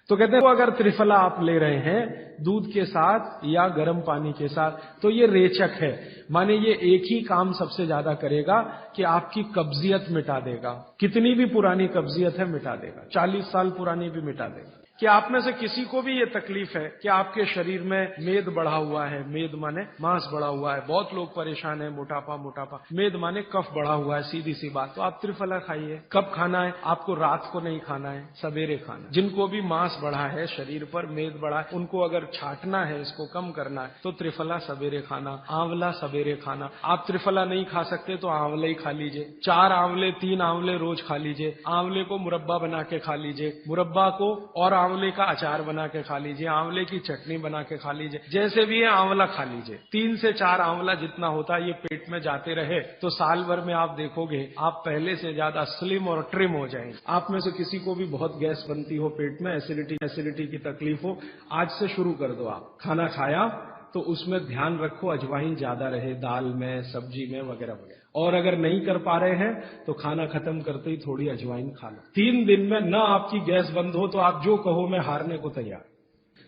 तो कहते हैं वो अगर त्रिफला आप ले रहे हैं दूध के साथ या गर्म पानी के साथ तो ये रेचक है, माने ये एक ही काम सबसे ज्यादा करेगा कि आपकी कब्जियत मिटा देगा। कितनी भी पुरानी कब्जियत है मिटा देगा, 40 साल पुरानी भी मिटा देगा। कि आप में से किसी को भी ये तकलीफ है कि आपके शरीर में मेद बढ़ा हुआ है, मेद माने मांस बढ़ा हुआ है, बहुत लोग परेशान है, मोटापा, मेद माने कफ बढ़ा हुआ है, सीधी सी बात, तो आप त्रिफला खाइए। कब खाना है? आपको रात को नहीं खाना है, सवेरे खाना। जिनको भी मांस बढ़ा है शरीर पर, मेद बढ़ा है, उनको अगर छाटना है, इसको कम करना है तो त्रिफला सवेरे खाना, आंवला सवेरे खाना। आप त्रिफला नहीं खा सकते तो आंवले ही खा लीजिए, 4 आंवले 3 आंवले रोज खा लीजिए। आंवले को मुरब्बा बना के खा लीजिए, मुरब्बा को और आंवले का अचार बना के खा लीजिए, आंवले की चटनी बना के खा लीजिए, जैसे भी है आंवला खा लीजिए। 3 से 4 आंवला जितना होता है ये पेट में जाते रहे तो साल भर में आप देखोगे आप पहले से ज्यादा स्लिम और ट्रिम हो जाएंगे। आप में से किसी को भी बहुत गैस बनती हो, पेट में एसिडिटी की तकलीफ हो, आज से शुरू कर दो। आप खाना खाया तो उसमें ध्यान रखो अजवाइन ज्यादा रहे, दाल में, सब्जी में, वगैरह वगैरह। और अगर नहीं कर पा रहे हैं तो खाना खत्म करते ही थोड़ी अजवाइन खा लो। 3 दिन में ना आपकी गैस बंद हो तो आप जो कहो मैं हारने को तैयार।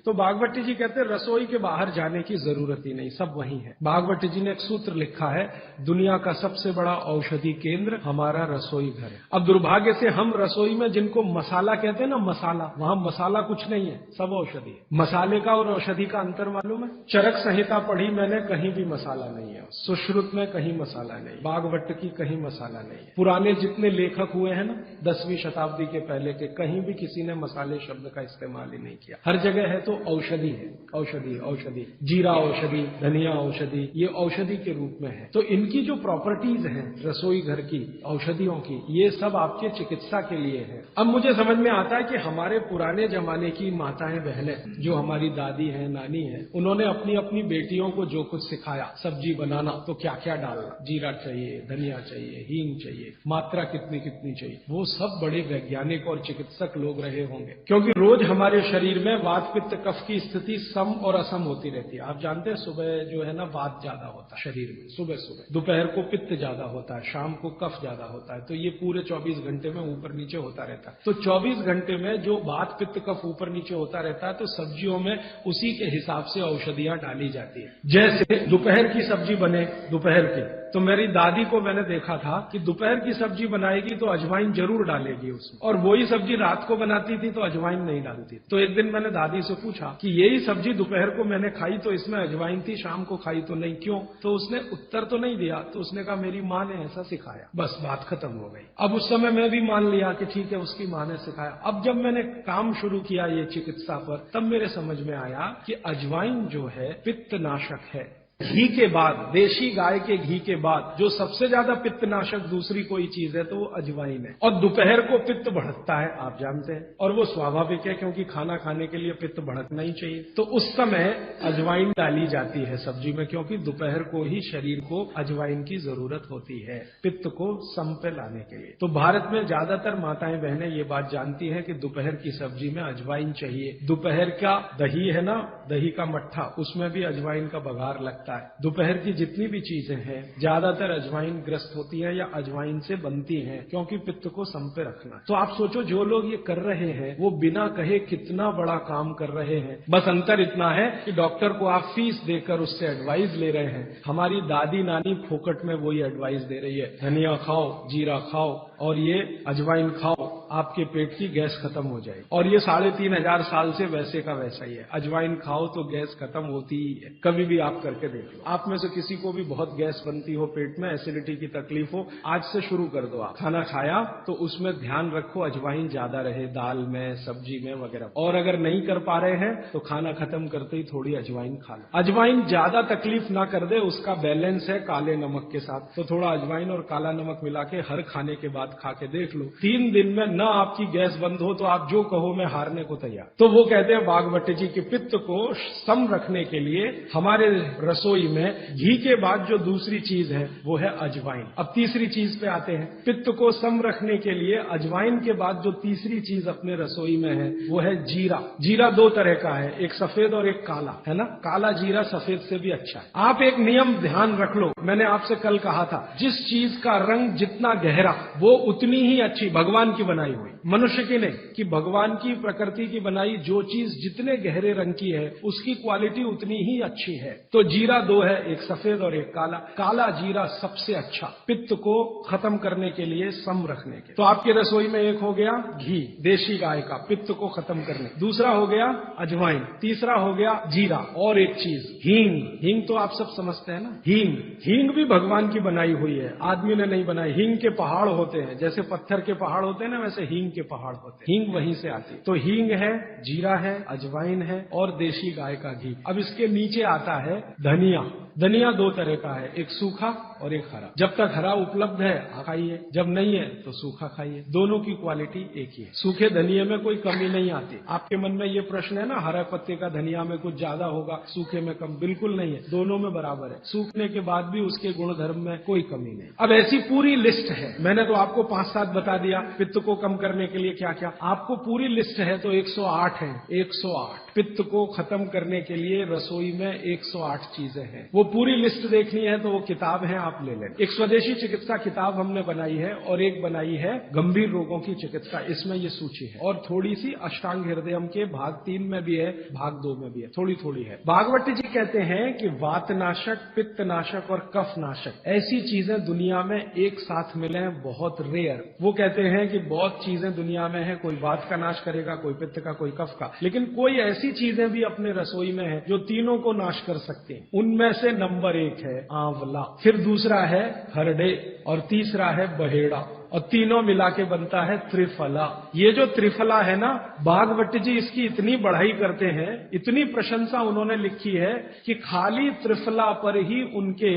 तो बागवती जी कहते हैं रसोई के बाहर जाने की जरूरत ही नहीं, सब वहीं है। बागवती जी ने एक सूत्र लिखा है, दुनिया का सबसे बड़ा औषधि केंद्र हमारा रसोई घर है। अब दुर्भाग्य से हम रसोई में जिनको मसाला कहते हैं ना, मसाला, वहां मसाला कुछ नहीं है, सब औषधि है। मसाले का और औषधि का अंतर मालूम है? चरक संहिता पढ़ी मैंने, कहीं भी मसाला नहीं है। सुश्रुत में कहीं मसाला नहीं, बागवट की कहीं मसाला नहीं है। पुराने जितने लेखक हुए हैं ना 10वीं शताब्दी के पहले के, कहीं भी किसी ने मसाले शब्द का इस्तेमाल ही नहीं किया। हर जगह है तो औषधि है, औषधि, जीरा औषधि, धनिया औषधि, ये औषधि के रूप में है। तो इनकी जो प्रॉपर्टीज हैं रसोई घर की, औषधियों की, ये सब आपके चिकित्सा के लिए है। अब मुझे समझ में आता है कि हमारे पुराने जमाने की माताएं बहनें, जो हमारी दादी हैं, नानी हैं, उन्होंने अपनी अपनी बेटियों को जो कुछ सिखाया, सब्जी बनाना तो क्या क्या डालना, जीरा चाहिए, धनिया चाहिए, हींग चाहिए, मात्रा कितनी कितनी चाहिए, वो सब बड़े वैज्ञानिक और चिकित्सक लोग रहे होंगे। क्योंकि रोज हमारे शरीर में वात पित्त कफ की स्थिति सम और असम होती रहती है। आप जानते हैं सुबह जो है ना वात ज्यादा होता है शरीर में, सुबह, दोपहर को पित्त ज्यादा होता है, शाम को कफ ज्यादा होता है। तो ये पूरे 24 घंटे में ऊपर नीचे होता रहता है। तो 24 घंटे में जो वात पित्त कफ ऊपर नीचे होता रहता है, तो सब्जियों में उसी के हिसाब से औषधियां डाली जाती है। जैसे दोपहर की सब्जी बने, दोपहर की, तो मेरी दादी को मैंने देखा था कि दोपहर की सब्जी बनाएगी तो अजवाइन जरूर डालेगी उसमें, और वही सब्जी रात को बनाती थी तो अजवाइन नहीं डालती। तो एक दिन मैंने दादी से पूछा कि यही सब्जी दोपहर को मैंने खाई तो इसमें अजवाइन थी, शाम को खाई तो नहीं, क्यों? तो उसने उत्तर तो नहीं दिया। तो उसने कहा मेरी माँ ने ऐसा सिखाया, बस बात खत्म हो गई। अब उस समय मैं भी मान लिया कि ठीक है उसकी माँ ने सिखाया। अब जब मैंने काम शुरू किया ये चिकित्सा पर, तब मेरे समझ में आया कि अजवाइन जो है पित्तनाशक है। घी के बाद, देशी गाय के घी के बाद जो सबसे ज्यादा पित्तनाशक दूसरी कोई चीज है तो वो अजवाइन है। और दोपहर को पित्त बढ़ता है, आप जानते हैं, और वो स्वाभाविक है क्योंकि खाना खाने के लिए पित्त बढ़ना ही चाहिए। तो उस समय अजवाइन डाली जाती है सब्जी में, क्योंकि दोपहर को ही शरीर को अजवाइन की जरूरत होती है पित्त को सम पे लाने के लिए। तो भारत में ज्यादातर माताएं बहनें ये बात जानती हैं कि दोपहर की सब्जी में अजवाइन चाहिए। दोपहर का दही है ना, दही का मट्ठा, उसमें भी अजवाइन का बघार लगता है। दोपहर की जितनी भी चीजें हैं ज्यादातर अजवाइन ग्रस्त होती है या अजवाइन से बनती हैं, क्योंकि पित्त को सम पे रखना। तो आप सोचो जो लोग ये कर रहे हैं वो बिना कहे कितना बड़ा काम कर रहे हैं। बस अंतर इतना है कि डॉक्टर को आप फीस देकर उससे एडवाइस ले रहे हैं, हमारी दादी नानी फोकट में वही एडवाइस दे रही है, धनिया खाओ, जीरा खाओ और ये अजवाइन खाओ, आपके पेट की गैस खत्म हो जाएगी। और ये 3500 साल से वैसे का वैसा ही है, अजवाइन खाओ तो गैस खत्म होती ही है। कभी भी आप करके देख लो। आप में से किसी को भी बहुत गैस बनती हो, पेट में एसिडिटी की तकलीफ हो, आज से शुरू कर दो। आप खाना खाया तो उसमें ध्यान रखो अजवाइन ज्यादा रहे, दाल में, सब्जी में, वगैरह। और अगर नहीं कर पा रहे हैं तो खाना खत्म करते ही थोड़ी अजवाइन खा लो। अजवाइन ज्यादा तकलीफ ना कर दे, उसका बैलेंस है काले नमक के साथ। तो थोड़ा अजवाइन और काला नमक मिला के हर खाने के बाद खा के देख लो। 3 दिन में ना आपकी गैस बंद हो तो आप जो कहो मैं हारने को तैयार। तो वो कहते हैं बागवती जी कि पित्त को सम रखने के लिए हमारे रसोई में घी के बाद जो दूसरी चीज है वो है अजवाइन। अब तीसरी चीज पे आते हैं। पित्त को सम रखने के लिए अजवाइन के बाद जो तीसरी चीज अपने रसोई में है वो है जीरा। जीरा 2 तरह का है, एक सफेद और एक काला, है ना। काला जीरा सफेद से भी अच्छा है। आप एक नियम ध्यान रख लो, मैंने आपसे कल कहा था, जिस चीज का रंग जितना गहरा वो उतनी ही अच्छी भगवान की बनाई हुई। मनुष्य की नहीं, कि भगवान की प्रकृति की बनाई जो चीज जितने गहरे रंग की है उसकी क्वालिटी उतनी ही अच्छी है। तो जीरा दो है, एक सफेद और एक काला। काला जीरा सबसे अच्छा, पित्त को खत्म करने के लिए, सम रखने के। तो आपकी रसोई में एक हो गया घी देशी गाय का, पित्त को खत्म करने। दूसरा हो गया अजवाइन। तीसरा हो गया जीरा। और एक चीज हींग। हींग तो आप सब समझते हैं ना। हींग, हींग भी भगवान की बनाई हुई है, आदमी ने नहीं बनाई। हींग के पहाड़ होते हैं, जैसे पत्थर के पहाड़ होते हैं ना, वैसे हींग के पहाड़ होते हैं। हींग वहीं से आती है। तो हींग है, जीरा है, अजवाइन है और देशी गाय का घी। अब इसके नीचे आता है धनिया। धनिया दो तरह का है, एक सूखा और एक हरा। जब तक हरा उपलब्ध है खाइए, जब नहीं है तो सूखा खाइए। दोनों की क्वालिटी एक ही है। सूखे धनिये में कोई कमी नहीं आती। आपके मन में ये प्रश्न है ना, हरे पत्ते का धनिया में कुछ ज्यादा होगा, सूखे में कम? बिल्कुल नहीं है, दोनों में बराबर है। सूखने के बाद भी उसके गुणधर्म में कोई कमी नहीं। अब ऐसी पूरी लिस्ट है, मैंने तो आपको 5-7 बता दिया पित्त को कम करने के लिए क्या क्या। आपको पूरी लिस्ट है तो 108 है। 108 पित्त को खत्म करने के लिए रसोई में 108 चीजें हैं। वो पूरी लिस्ट देखनी है तो वो किताब है, आप ले लें। एक स्वदेशी चिकित्सा किताब हमने बनाई है और एक बनाई है गंभीर रोगों की चिकित्सा, इसमें ये सूची है। और थोड़ी सी अष्टांग हृदयम के भाग 3 में भी है, भाग 2 में भी है, थोड़ी थोड़ी है। भागवती जी कहते हैं कि वातनाशक, पित्तनाशक और कफनाशक ऐसी चीजें दुनिया में एक साथ मिले हैं, बहुत रेयर। वो कहते हैं कि बहुत चीजें दुनिया में है, कोई वात का नाश करेगा, कोई पित्त का, कोई कफ का, लेकिन कोई ऐसी चीजें भी अपने रसोई में है जो तीनों को नाश कर सकती हैं। उनमें से नंबर 1 है आंवला, फिर दूसरा है हरडे और तीसरा है बहेड़ा और तीनों मिला के बनता है त्रिफला। ये जो त्रिफला है ना, भागवत जी इसकी इतनी बढ़ाई करते हैं, इतनी प्रशंसा उन्होंने लिखी है कि खाली त्रिफला पर ही उनके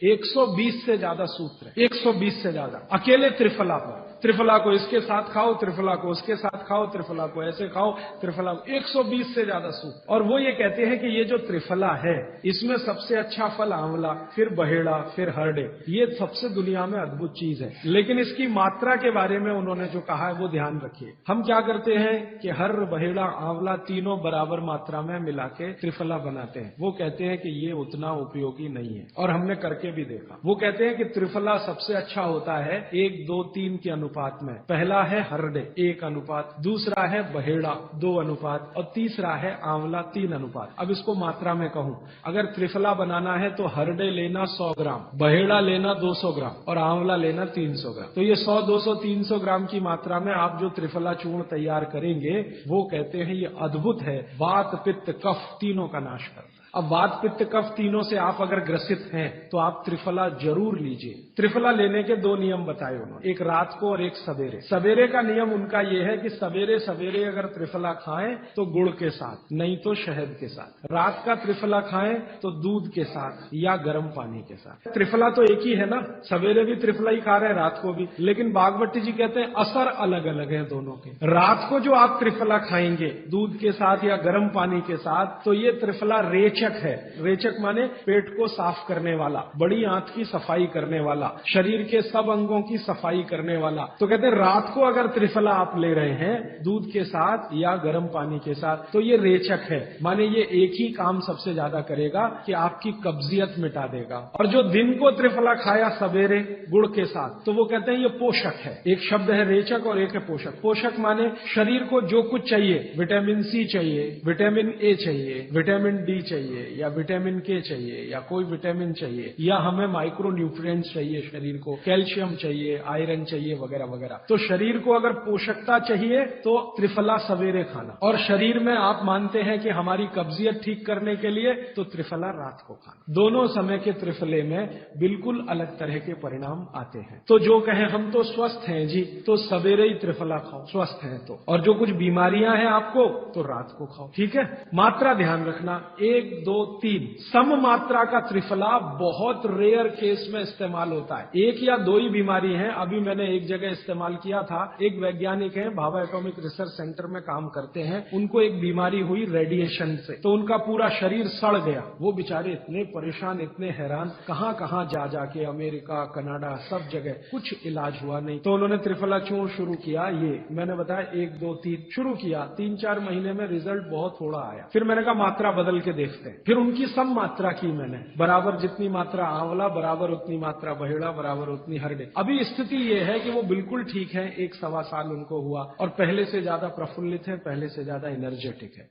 120 से ज्यादा सूत्र है। 120 से ज्यादा अकेले त्रिफला पर। त्रिफला को इसके साथ खाओ, त्रिफला को उसके साथ खाओ, त्रिफला को ऐसे खाओ, त्रिफला 120 से ज्यादा सूत्र। और वो ये कहते हैं कि ये जो त्रिफला है इसमें सबसे अच्छा फल आंवला, फिर बहेड़ा, फिर हरडे। ये सबसे दुनिया में अद्भुत चीज है। लेकिन इसकी मात्रा के बारे में उन्होंने जो कहा है वो ध्यान रखिए। हम क्या करते हैं कि हर बहेड़ा आंवला तीनों बराबर मात्रा में मिला के त्रिफला बनाते हैं। वो कहते हैं कि ये उतना उपयोगी नहीं है और हमने करके भी देखा। वो कहते हैं कि त्रिफला सबसे अच्छा होता है 1, 2, 3 के अनुपात में। पहला है हरडे 1 अनुपात, दूसरा है बहेड़ा 2 अनुपात और तीसरा है आंवला 3 अनुपात। अब इसको मात्रा में कहूं, अगर त्रिफला बनाना है तो हरडे लेना 100 ग्राम, बहेड़ा लेना 200 ग्राम और आंवला लेना 300 ग्राम। तो ये 100, 200, 300 ग्राम की मात्रा में आप जो त्रिफला चूर्ण तैयार करेंगे वो कहते हैं ये अद्भुत है, वात पित्त कफ तीनों का नाश करता है। अब वात पित्त कफ तीनों से आप अगर ग्रसित हैं तो आप त्रिफला जरूर लीजिए। त्रिफला लेने के 2 नियम बताए उन्होंने, एक रात को और एक सवेरे। सवेरे का नियम उनका ये है कि सवेरे सवेरे अगर त्रिफला खाएं तो गुड़ के साथ, नहीं तो शहद के साथ। रात का त्रिफला खाएं तो दूध के साथ या गर्म पानी के साथ। त्रिफला तो एक ही है ना, सवेरे भी त्रिफला ही खा रहे हैं, रात को भी। लेकिन भागवती जी कहते हैं असर अलग अलग है दोनों के। रात को जो आप त्रिफला खाएंगे दूध के साथ या गर्म पानी के साथ, तो ये त्रिफला रेचक है। रेचक माने पेट को साफ करने वाला, बड़ी आंत की सफाई करने वाला, शरीर के सब अंगों की सफाई करने वाला। तो कहते हैं रात को अगर त्रिफला आप ले रहे हैं दूध के साथ या गर्म पानी के साथ तो ये रेचक है, माने ये एक ही काम सबसे ज्यादा करेगा कि आपकी कब्जियत मिटा देगा। और जो दिन को त्रिफला खाया सवेरे गुड़ के साथ, तो वो कहते हैं ये पोषक है। एक शब्द है रेचक और एक है पोषक। पोषक माने शरीर को जो कुछ चाहिए, विटामिन सी चाहिए, विटामिन ए चाहिए, विटामिन डी चाहिए या विटामिन के चाहिए या कोई विटामिन चाहिए या हमें माइक्रो न्यूट्रिएंट्स चाहिए, शरीर को कैल्शियम चाहिए, आयरन चाहिए वगैरह वगैरह। तो शरीर को अगर पोषकता चाहिए तो त्रिफला सवेरे खाना, और शरीर में आप मानते हैं कि हमारी कब्जियत ठीक करने के लिए तो त्रिफला रात को खाना। दोनों समय के त्रिफले में बिल्कुल अलग तरह के परिणाम आते हैं। तो जो कहें हम तो स्वस्थ हैं जी, तो सवेरे ही त्रिफला खाओ स्वस्थ हैं तो, और जो कुछ बीमारियां हैं आपको तो रात को खाओ। ठीक है, मात्रा ध्यान रखना 1, 2, 3 सम मात्रा का त्रिफला बहुत रेयर केस में इस्तेमाल होता है। 1 या 2 ही बीमारी है। अभी मैंने एक जगह इस्तेमाल किया था, एक वैज्ञानिक है, भाभा एटॉमिक रिसर्च सेंटर में काम करते हैं, उनको एक बीमारी हुई रेडिएशन से, तो उनका पूरा शरीर सड़ गया। वो बेचारे इतने परेशान, इतने हैरान, कहां कहां जा जाके अमेरिका, कनाडा, सब जगह कुछ इलाज हुआ नहीं। तो उन्होंने त्रिफला चूर्ण शुरू किया। ये मैंने बताया 1, 2, 3 शुरू किया, 3-4 महीने में रिजल्ट बहुत थोड़ा आया। फिर मैंने कहा मात्रा बदल के देखते हैं। थे। फिर उनकी सम मात्रा की मैंने, बराबर जितनी मात्रा आंवला, बराबर उतनी मात्रा बहेड़ा, बराबर उतनी हरडे। अभी स्थिति ये है कि वो बिल्कुल ठीक है, 1 सवा साल उनको हुआ और पहले से ज्यादा प्रफुल्लित है, पहले से ज्यादा एनर्जेटिक है।